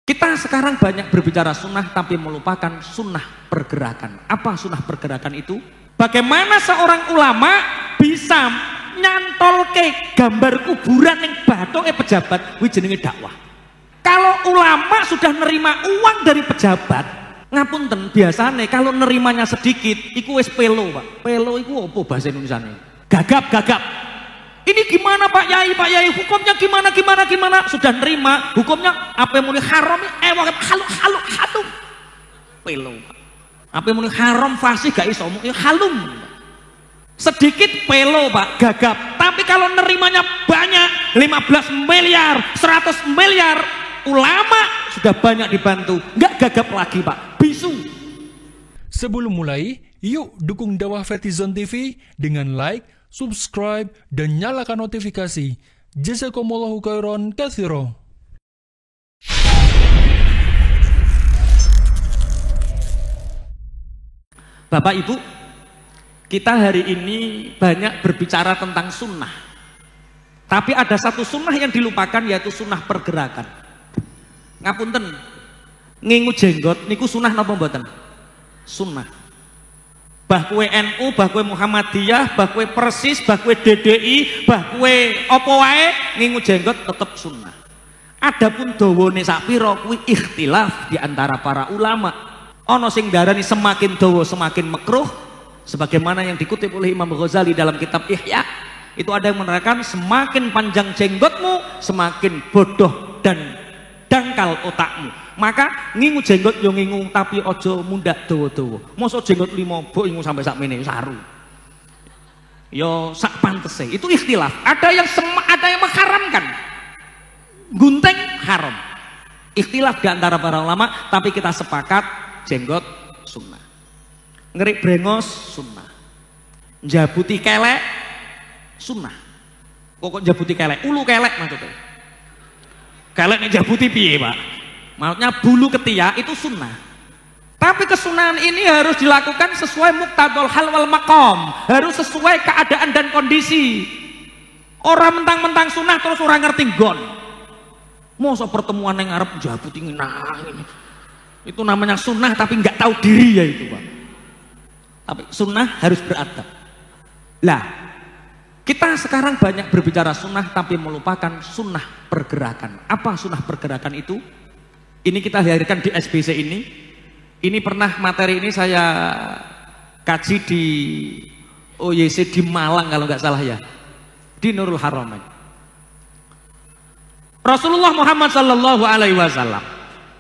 Kita sekarang banyak berbicara sunnah tapi melupakan sunnah pergerakan. Apa sunnah pergerakan itu? Bagaimana seorang ulama bisa nyantol ke gambar kuburan yang batoke pejabat, kuwi jenenge dakwah. Kalau ulama sudah nerima uang dari pejabat, ngapunten biasane kalau nerimanya sedikit, iku wis pelo, Pak. Pelo iku apa bahasa Indonesianya? Gagap. Ini gimana Pak Yai, hukumnya gimana? Sudah nerima, hukumnya apa yang muni haram, halu. Pelo. Apa yang muni haram fasih gak iso, halum. Sedikit pelo Pak, gagap. Tapi kalau nerimanya banyak, 15 miliar, 100 miliar, ulama sudah banyak dibantu, nggak gagap lagi Pak, bisu. Sebelum mulai, yuk dukung dakwah Vertizon TV dengan like, subscribe, dan nyalakan notifikasi. Jazakumullahu khairan katsira. Bapak Ibu, kita hari ini banyak berbicara tentang sunnah. Tapi ada satu sunnah yang dilupakan, yaitu sunnah pergerakan. Ngapunten, ngingu jenggot niku sunnah napa mboten? Sunnah. Bah kue NU, bah kue Muhammadiyah, bah kue Persis, bah kue DDI, bah kue apa wae, ngingu jenggot tetap sunnah. Adapun dawane sak pira kuwi ikhtilaf di antara para ulama. Ana sing darani semakin dawa semakin makruh, sebagaimana yang dikutip oleh Imam Ghazali dalam kitab Ihya. Itu ada yang menerangkan semakin panjang jenggotmu, semakin bodoh dan dangkal otakmu. Maka ngingu jenggot yo ngingu tapi ojo mundak dawa-dawa. Mosok jenggot 5 mbok ingu sampai sak mene saru. Yo sak pantese. Itu ikhtilaf. Ada yang mengharamkan. Gunting haram. Ikhtilaf di antara para ulama, tapi kita sepakat jenggot sunnah. Ngerik brengos sunnah. Njabuti kelek sunnah. Kok njabuti kelek? Ulu kelek maksudnya. Kelek nek njabuti piye, Pak? Maksudnya bulu ketiak itu sunnah. Tapi kesunahan ini harus dilakukan sesuai muqtadul hal wal maqam, harus sesuai keadaan dan kondisi. Orang mentang-mentang sunnah terus orang ngerti nggon. Mosok pertemuan yang ngarep njabuti nang. Itu namanya sunnah tapi nggak tahu diri ya itu, Pak. Tapi sunnah harus beradab. Lah, kita sekarang banyak berbicara sunnah tapi melupakan sunnah pergerakan. Apa sunnah pergerakan itu? Ini kita hadirkan di SBC ini. Ini pernah materi ini saya kaji di OYC di Malang kalau nggak salah ya, di Nurul Haramain. Rasulullah Muhammad Sallallahu Alaihi Wasallam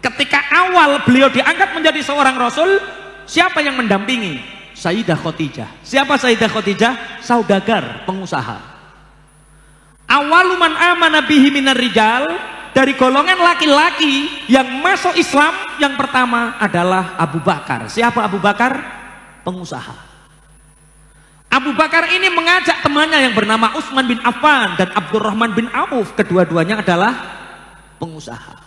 ketika awal beliau diangkat menjadi seorang Rasul, siapa yang mendampingi? Sayyidah Khadijah. Siapa Sayyidah Khadijah? Saudagar, pengusaha. Awaluman amana bihi minar rijal. Dari golongan laki-laki yang masuk Islam yang pertama adalah Abu Bakar. Siapa Abu Bakar? Pengusaha. Abu Bakar ini mengajak temannya yang bernama Utsman bin Affan dan Abdurrahman bin Auf. Kedua-duanya adalah pengusaha.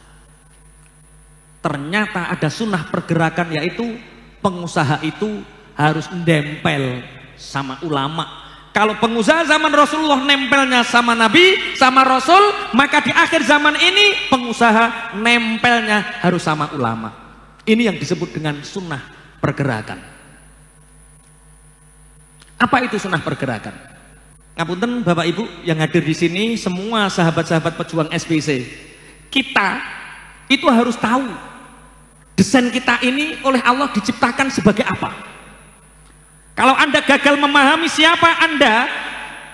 Ternyata ada sunnah pergerakan, yaitu pengusaha itu harus nempel sama ulama. Kalau pengusaha zaman Rasulullah nempelnya sama Nabi, sama Rasul, maka di akhir zaman ini pengusaha nempelnya harus sama ulama. Ini yang disebut dengan sunnah pergerakan. Apa itu sunnah pergerakan? Ngapunten Bapak Ibu yang hadir di sini, semua sahabat-sahabat pejuang SBC, kita itu harus tahu desain kita ini oleh Allah diciptakan sebagai apa. Kalau Anda gagal memahami siapa Anda,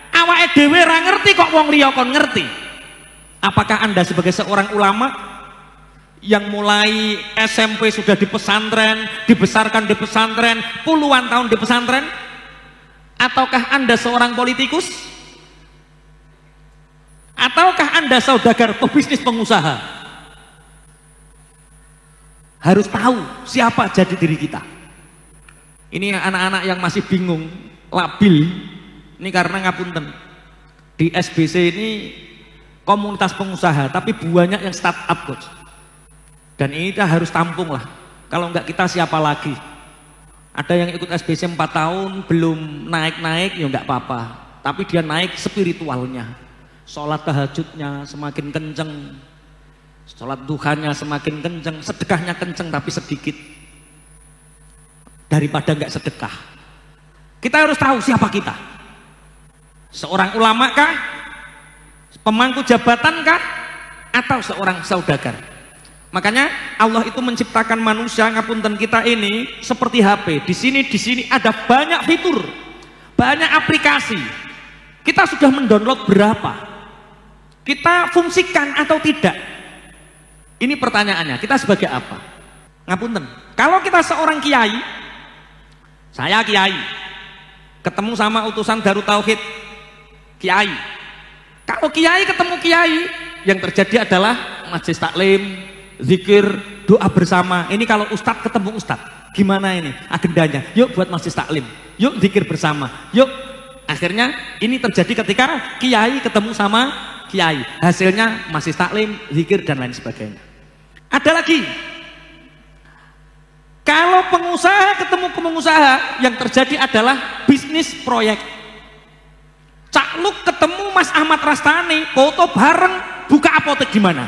awake dhewe ra ngerti kok wong liya kon ngerti. Apakah Anda sebagai seorang ulama yang mulai SMP sudah di pesantren, dibesarkan di pesantren, puluhan tahun di pesantren? Ataukah Anda seorang politikus? Ataukah Anda saudagar pebisnis pengusaha? Harus tahu siapa jadi diri kita. Ini anak-anak yang masih bingung, labil, ini karena ngapunten. Di SBC ini komunitas pengusaha, tapi banyak yang startup, Coach. Dan ini kita harus tampung lah. Kalau enggak kita siapa lagi? Ada yang ikut SBC 4 tahun, belum naik-naik, ya enggak apa-apa. Tapi dia naik spiritualnya. Sholat tahajudnya semakin kenceng. Sholat duhanya semakin kenceng, sedekahnya kenceng tapi sedikit. Daripada nggak sedekah. Kita harus tahu siapa kita. Seorang ulama kah? Pemangku jabatan kah? Atau seorang saudagar? Makanya Allah itu menciptakan manusia ngapunten kita ini seperti HP. Di sini ada banyak fitur, banyak aplikasi. Kita sudah mendownload berapa? Kita fungsikan atau tidak? Ini pertanyaannya. Kita sebagai apa? Ngapunten. Kalau kita seorang kiai, saya kiai, ketemu sama utusan Darut Tauhid, kiai. Kalau kiai ketemu kiai, yang terjadi adalah majelis taklim, zikir, doa bersama. Ini kalau ustadz ketemu ustadz, gimana ini agendanya? Yuk buat majelis taklim, yuk zikir bersama, yuk. Akhirnya ini terjadi ketika kiai ketemu sama kiai. Hasilnya majelis taklim, zikir dan lain sebagainya. Ada lagi, kalau pengusaha ketemu pengusaha, yang terjadi adalah bisnis proyek. Cak Luk ketemu Mas Ahmad Rastani, foto bareng, buka apotek di mana?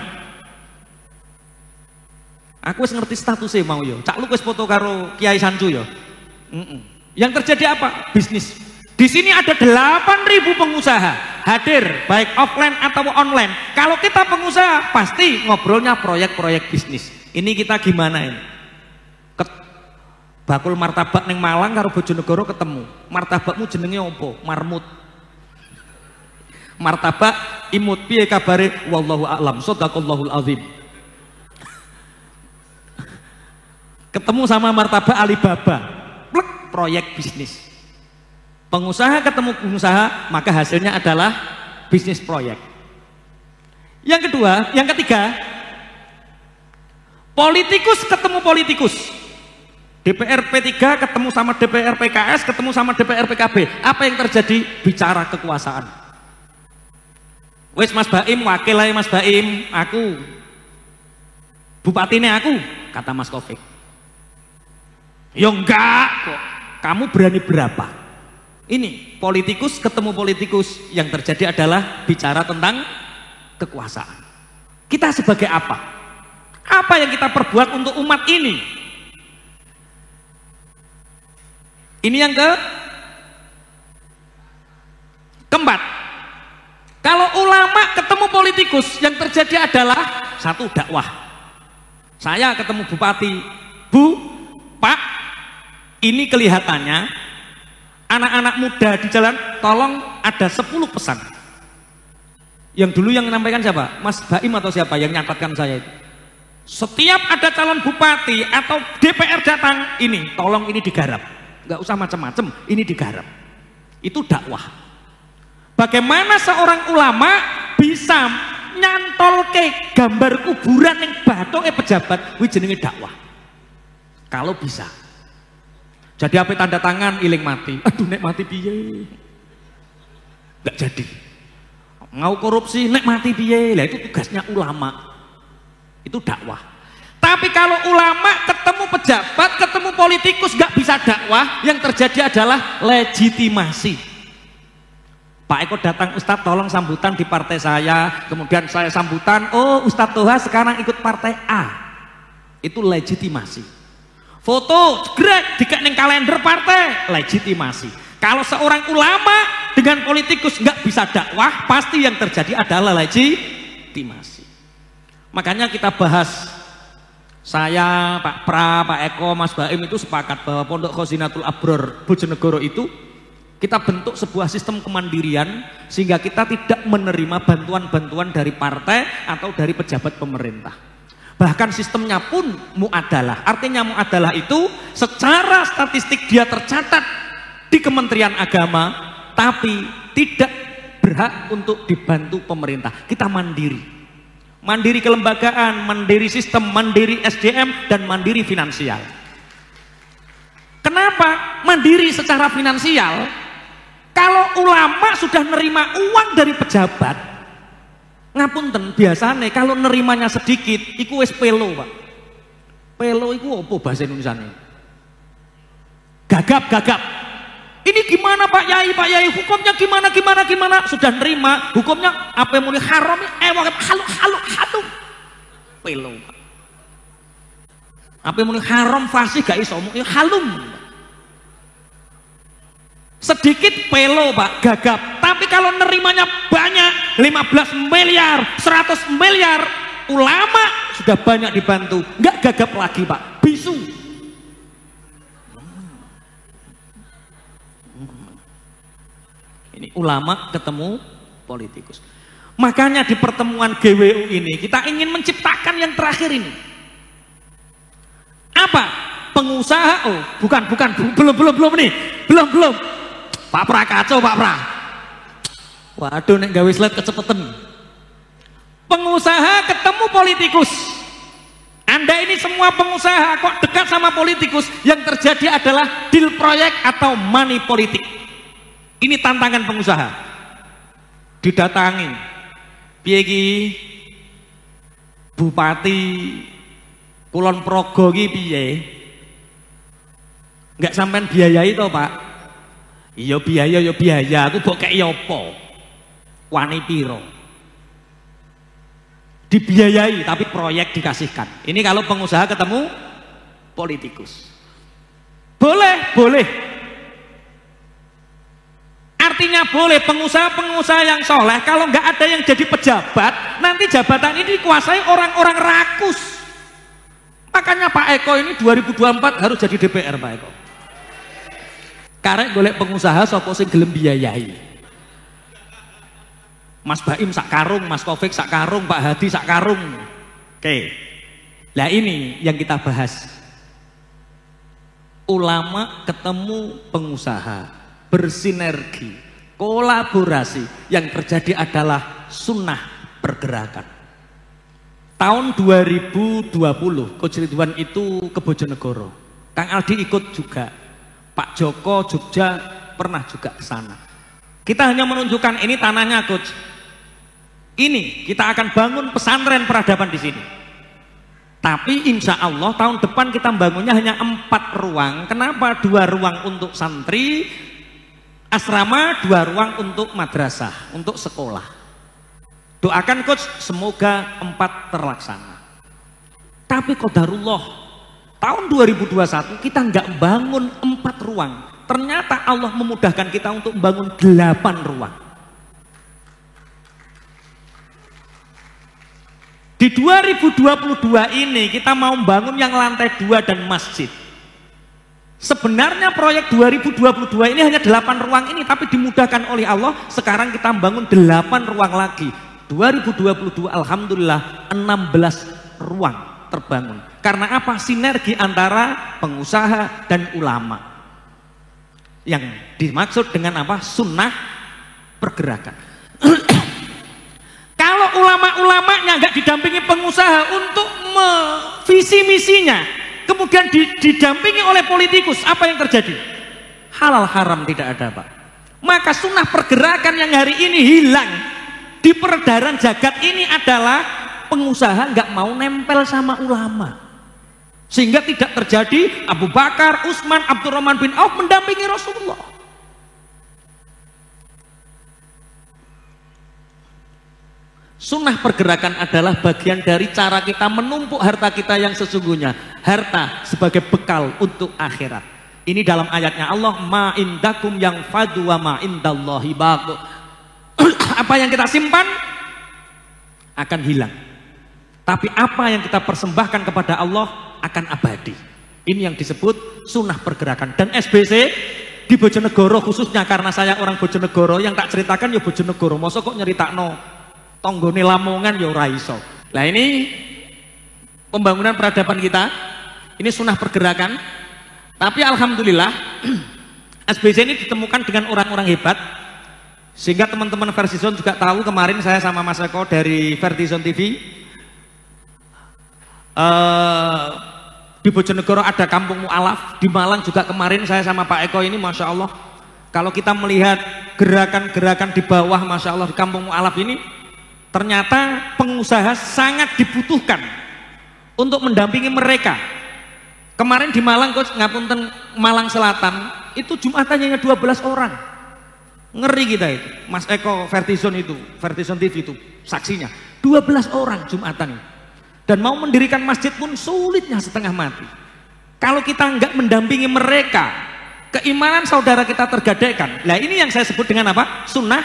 Aku wis ngerti statusnya mau yo. Cak Luk wis foto karo Kiai Sancu yo. Yang terjadi apa? Bisnis. Di sini ada 8.000 pengusaha hadir, baik offline atau online. Kalau kita pengusaha, pasti ngobrolnya proyek-proyek bisnis. Ini kita gimana ini? Bakul martabak neng Malang karo Bojonegoro ketemu. Martabakmu jenenge opo? Marmut. Martabak imut piye kabare? Wallahu a'lam. Shadaqallahul azim. Ketemu sama martabak Alibaba. Plek, proyek bisnis. Pengusaha ketemu pengusaha, maka hasilnya adalah bisnis proyek. Yang kedua, yang ketiga, politikus ketemu politikus. DPR P3 ketemu sama DPR PKS, ketemu sama DPR PKB. Apa yang terjadi? Bicara kekuasaan. Wes Mas Baim, wakil aja Mas Baim, aku bupatine aku, kata Mas Taufik. Ya enggak kok, kamu berani berapa? Ini politikus ketemu politikus, yang terjadi adalah bicara tentang kekuasaan. Kita sebagai apa? Apa yang kita perbuat untuk umat ini? Ini yang keempat. Kalau ulama ketemu politikus, yang terjadi adalah satu, dakwah. Saya ketemu bupati, Bu, Pak, ini kelihatannya anak-anak muda di jalan, tolong ada 10 pesan. Yang dulu yang menyampaikan siapa? Mas Baim atau siapa yang nyatatkan saya itu? Setiap ada calon bupati atau DPR datang, ini tolong ini digarap. Nggak usah macam-macam, ini digarap. Itu dakwah. Bagaimana seorang ulama bisa nyantolke gambar kuburan yang batoke pejabat, kuwi jenenge dakwah. Kalau bisa. Jadi apa tanda tangan iling mati. Aduh nek mati piye? Nggak jadi. Mau korupsi nek mati piye? Lah itu tugasnya ulama. Itu dakwah. Tapi kalau ulama ketemu pejabat, ketemu politikus nggak bisa dakwah, yang terjadi adalah legitimasi. Pak Eko datang, Ustadz tolong sambutan di partai saya, kemudian saya sambutan, oh Ustadz Toha sekarang ikut partai A. Itu legitimasi. Foto grek dikek ning kalender partai, legitimasi. Kalau seorang ulama dengan politikus nggak bisa dakwah, pasti yang terjadi adalah legitimasi. Makanya kita bahas, saya, Pak Pra, Pak Eko, Mas Baim itu sepakat bahwa Pondok Khazinatul Abror Bojonegoro itu kita bentuk sebuah sistem kemandirian sehingga kita tidak menerima bantuan-bantuan dari partai atau dari pejabat pemerintah. Bahkan sistemnya pun muadalah. Artinya muadalah itu secara statistik dia tercatat di Kementerian Agama, tapi tidak berhak untuk dibantu pemerintah. Kita mandiri. Mandiri kelembagaan, mandiri sistem, mandiri SDM, dan mandiri finansial. Kenapa mandiri secara finansial? Kalau ulama sudah nerima uang dari pejabat, ngapunten biasanya kalau nerimanya sedikit, iku wis pelo, Pak. Pelo iku apa bahasa Indonesianya? Gagap. Ini gimana Pak Yai, hukumnya gimana? Sudah nerima, hukumnya apa yang mulai haram, halu. pelo. Apa muni haram fasih gak iso, ya halum. Sedikit pelo Pak, gagap. Tapi kalau nerimanya banyak, 15 miliar, 100 miliar, ulama sudah banyak dibantu. Nggak gagap lagi Pak, bisu. Ini ulama ketemu politikus. Makanya di pertemuan GWU ini kita ingin menciptakan yang terakhir ini. Apa? Pengusaha, oh bukan, belum nih, belum. Pak Pra kacau Pak Pra. Waduh nek gawe slide kecepetan. Pengusaha ketemu politikus. Anda ini semua pengusaha kok dekat sama politikus, yang terjadi adalah deal proyek atau money politik. Ini tantangan pengusaha. Didatangi piye iki Bupati Kulon Progo iki piye? Enggak sampean biayai to, Pak? Iya biaya, aku mbok kek apa? Wani piro? Dibiayai tapi proyek dikasihkan. Ini kalau pengusaha ketemu politikus. Boleh. Artinya boleh pengusaha-pengusaha yang soleh, kalau nggak ada yang jadi pejabat, nanti jabatan ini dikuasai orang-orang rakus. Makanya Pak Eko ini 2024 harus jadi DPR Pak Eko. Karek golek pengusaha sapa sing gelem biayai. Mas Baim sak karung, Mas Taufik sak karung, Pak Hadi sak karung. Oke. Nah ini yang kita bahas. Ulama ketemu pengusaha, bersinergi, kolaborasi, yang terjadi adalah sunnah pergerakan. Tahun 2020 Coach Ridwan itu ke Bojonegoro, Kang Aldi ikut juga, Pak Joko Jogja pernah juga ke sana. Kita hanya menunjukkan ini tanahnya Coach, ini kita akan bangun pesantren peradaban di sini. Tapi insya Allah tahun depan kita bangunnya hanya 4 ruang. Kenapa? 2 ruang untuk santri asrama, 2 ruang untuk madrasah, untuk sekolah. Doakan Coach semoga 4 terlaksana. Tapi qadarullah tahun 2021 kita nggak bangun 4 ruang, ternyata Allah memudahkan kita untuk membangun 8 ruang. Di 2022 ini kita mau membangun yang lantai 2 dan masjid. Sebenarnya proyek 2022 ini hanya 8 ruang ini, tapi dimudahkan oleh Allah sekarang kita membangun 8 ruang lagi. 2022 alhamdulillah 16 ruang terbangun. Karena apa? Sinergi antara pengusaha dan ulama. Yang dimaksud dengan apa? Sunnah pergerakan. Kalau ulama-ulamanya nggak didampingi pengusaha untuk visi misinya, kemudian didampingi oleh politikus, apa yang terjadi? Halal haram tidak ada Pak. Maka sunnah pergerakan yang hari ini hilang di peredaran jagat ini adalah pengusaha nggak mau nempel sama ulama, sehingga tidak terjadi Abu Bakar, Utsman, Abdurrahman bin Auf mendampingi Rasulullah. Sunnah pergerakan adalah bagian dari cara kita menumpuk harta kita yang sesungguhnya, harta sebagai bekal untuk akhirat. Ini dalam ayatnya Allah, ma indakum yang fadu wa ma indallahi baqi. Apa yang kita simpan akan hilang, tapi apa yang kita persembahkan kepada Allah akan abadi. Ini yang disebut sunnah pergerakan. Dan SBC di Bojonegoro khususnya, karena saya orang Bojonegoro, yang tak ceritakan ya Bojonegoro, masa kok nyeritakno tonggone Lamongan ya ora iso. Nah ini pembangunan peradaban kita, ini sunnah pergerakan. Tapi alhamdulillah SBC ini ditemukan dengan orang-orang hebat, sehingga teman-teman Vertizon juga tahu. Kemarin saya sama Mas Eko dari Vertizon TV di Bojonegoro ada kampung mu'alaf, di Malang juga kemarin saya sama Pak Eko ini Masya Allah, kalau kita melihat gerakan-gerakan di bawah Masya Allah di kampung mu'alaf ini, ternyata pengusaha sangat dibutuhkan untuk mendampingi mereka. Kemarin di Malang Coach, ngapunten Malang Selatan itu Jumatannya hanya 12 orang. Ngeri kita itu. Mas Eko Vertizon itu, Vertizon TV itu saksinya. 12 orang Jumatan. Dan mau mendirikan masjid pun sulitnya setengah mati. Kalau kita nggak mendampingi mereka, keimanan saudara kita tergadaikan. Nah ini yang saya sebut dengan apa? Sunnah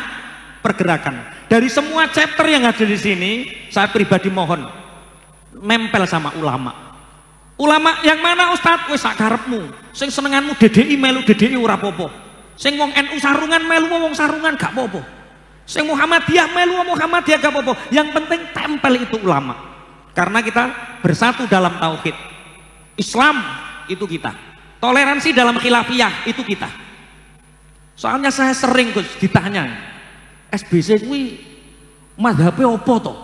pergerakan. Dari semua chapter yang ada di sini, saya pribadi mohon nempel sama ulama. Ulama yang mana Ustadz? Wis sak karepmu. Sing senenganmu DDI melu DDI ora apa-apa. Sing wong NU sarungan melu wong sarungan gak apa-apa. Sing Muhammadiyah melu Muhammadiyah gak apa-apa. Yang penting tempel itu ulama. Karena kita bersatu dalam tauhid. Islam itu kita. Toleransi dalam khilafiyah itu kita. Soalnya saya sering Gus ditanya, SBC kuwi mazhabnya apa toh?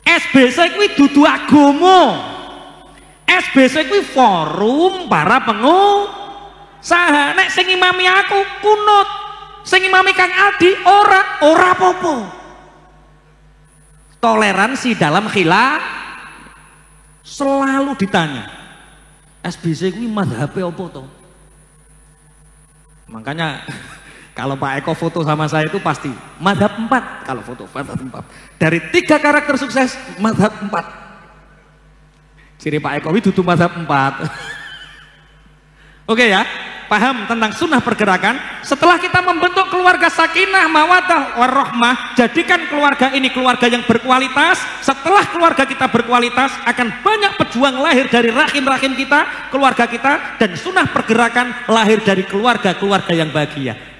SBC kuwi dudu agama. SBC kuwi forum para pengusaha. Nek sing imami aku kunut, sing imami Kang Aldi ora apa-apa. Toleransi dalam khilaf selalu ditanya, SBC kuwi mazhabnya apa toh? Makanya kalau Pak Eko foto sama saya itu pasti mazhab 4 kalau foto mazhab 4. Dari 3 karakter sukses mazhab 4. Ciri Pak Eko itu dudu mazhab 4. Oke ya, paham tentang sunnah pergerakan. Setelah kita membentuk keluarga sakinah, mawaddah, warahmah, jadikan keluarga ini keluarga yang berkualitas. Setelah keluarga kita berkualitas, akan banyak pejuang lahir dari rahim-rahim kita, keluarga kita, dan sunnah pergerakan lahir dari keluarga-keluarga yang bahagia.